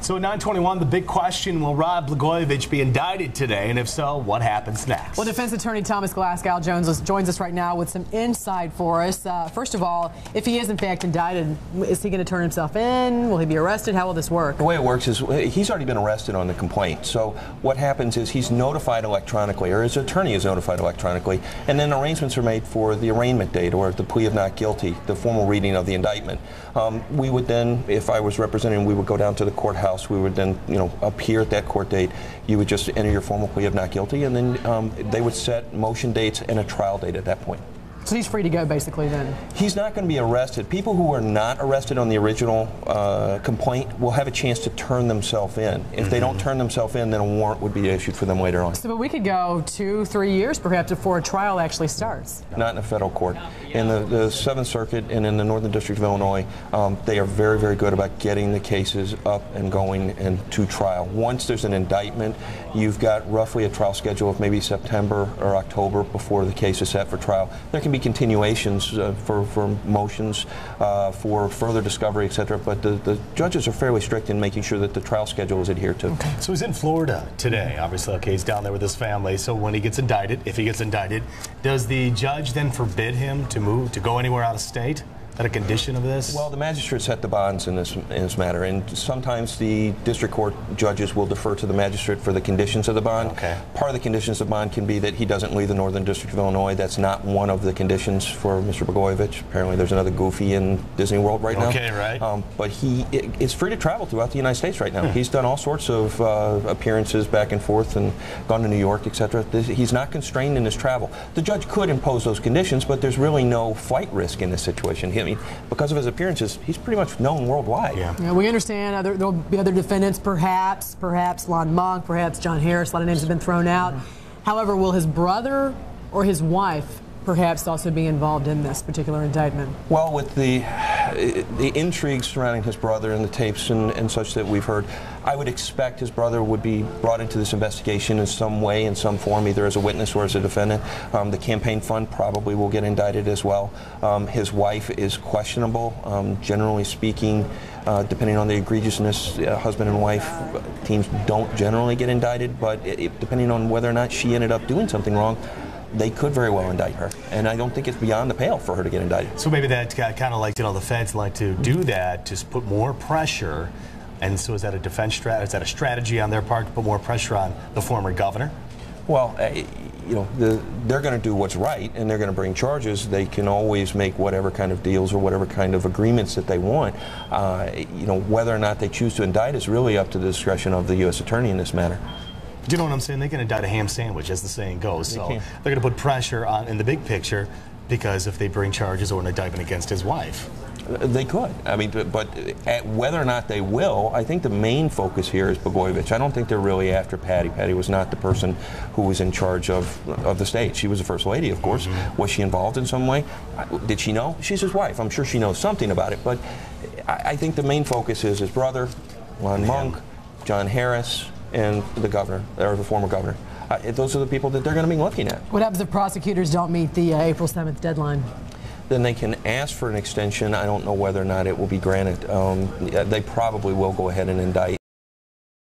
So at 9:21, the big question, will Rod Blagojevich be indicted today? And if so, what happens next? Well, defense attorney Thomas Glasgow joins us right now with some insight for us. First of all, if he is in fact indicted, is he going to turn himself in? Will he be arrested? How will this work? The way it works is he's already been arrested on the complaint. So what happens is he's notified electronically, or his attorney is notified electronically, and then arrangements are made for the arraignment date, or the plea of not guilty, the formal reading of the indictment. We would then, if I was representing, we would go down to the courthouse. We would then, appear at that court date. You would just enter your formal plea of not guilty, and then they would set motion dates and a trial date at that point. So he's free to go, basically, then? He's not going to be arrested. People who are not arrested on the original complaint will have a chance to turn themselves in. If they don't turn themselves in, then a warrant would be issued for them later on. So, but we could go 2-3 years, perhaps, before a trial actually starts. Not in a federal court. In the Seventh Circuit and in the Northern District of Illinois, they are very, very good about getting the cases up and going and to trial. Once there's an indictment, you've got roughly a trial schedule of maybe September or October before the case is set for trial. There can be continuations for motions, for further discovery, etc. But the judges are fairly strict in making sure that the trial schedule is adhered to. Okay. So he's in Florida today, obviously. Okay, he's down there with his family. So when he gets indicted, if he gets indicted, does the judge then forbid him to move, to go anywhere out of state? Is that a condition of this? Well, the magistrate set the bonds in this matter, and sometimes the district court judges will defer to the magistrate for the conditions of the bond. Okay. Part of the conditions of the bond can be that he doesn't leave the Northern District of Illinois. That's not one of the conditions for Mr. Blagojevich. Apparently there's another Goofy in Disney World right now. Okay, right. But he is free to travel throughout the United States right now. He's done all sorts of appearances back and forth and gone to New York, etc. He's not constrained in his travel. The judge could impose those conditions, but there's really no flight risk in this situation. Because of his appearances, he's pretty much known worldwide. Yeah, we understand there'll be other defendants, perhaps Lon Monk, perhaps John Harris. A lot of names have been thrown out. However, will his brother or his wife perhaps also be involved in this particular indictment? Well, with the intrigue surrounding his brother and the tapes and such that we've heard, I would expect his brother would be brought into this investigation in some way, in some form, either as a witness or as a defendant. The campaign fund probably will get indicted as well. His wife is questionable. Generally speaking, depending on the egregiousness, husband and wife teams don't generally get indicted, but depending on whether or not she ended up doing something wrong, they could very well indict her, and I don't think it's beyond the pale for her to get indicted. So maybe that kind of like, the feds like to do that, just put more pressure, and so is that a defense strategy? Is that a strategy on their part to put more pressure on the former governor? Well, they're going to do what's right, and they're going to bring charges. They can always make whatever kind of deals or whatever kind of agreements that they want. Whether or not they choose to indict is really up to the discretion of the U.S. attorney in this matter. Do you know what I'm saying? They can indict a ham sandwich, as the saying goes. So they're going to put pressure on in the big picture, because if they bring charges or an indictment against his wife. They could. I mean, but whether or not they will, I think the main focus here is Blagojevich. I don't think they're really after Patty. Patty was not the person who was in charge of the state. She was the first lady, of course. Was she involved in some way? Did she know? She's his wife. I'm sure she knows something about it. But I think the main focus is his brother, Lon Monk, John Harris, and the governor, or the former governor. Those are the people that they're going to be looking at. What happens if prosecutors don't meet the April 7th deadline? Then they can ask for an extension. I don't know whether or not it will be granted. They probably will go ahead and indict